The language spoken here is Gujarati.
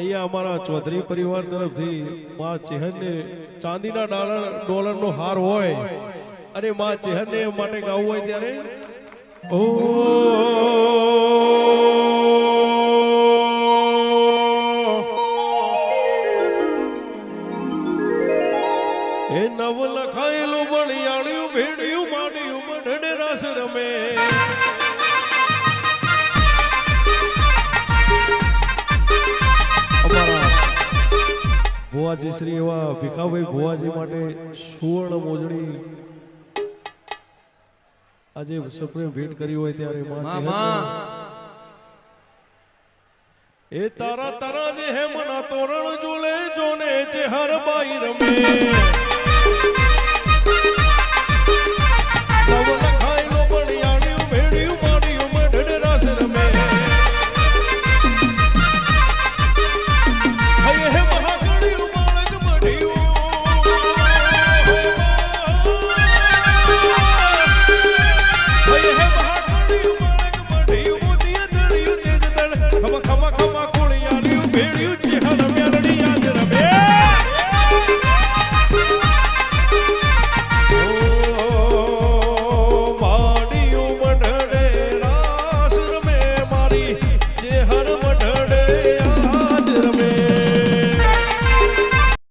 અહીંયા અમારા ચૌધરી પરિવાર તરફથી માં ચેહનને ચાંદીના ડોલરનો હાર હોય અને માં ચેહનને માટે ગાવું હોય ત્યારે ઓ એ નવ લખાયેલું બળિયાળ્યું ભેડિયું માડ્યું મઢડે રાસ રમે ભુવાજી શ્રી એવા ભીખાભાઈ ભુવાજી માટે સુવર્ણ મોજડી આજે સપને ભેટ કરી હોય ત્યારે એ તારા તારા જે હે મના તોરણ જોલે જોને ચેહર બાઈ રમે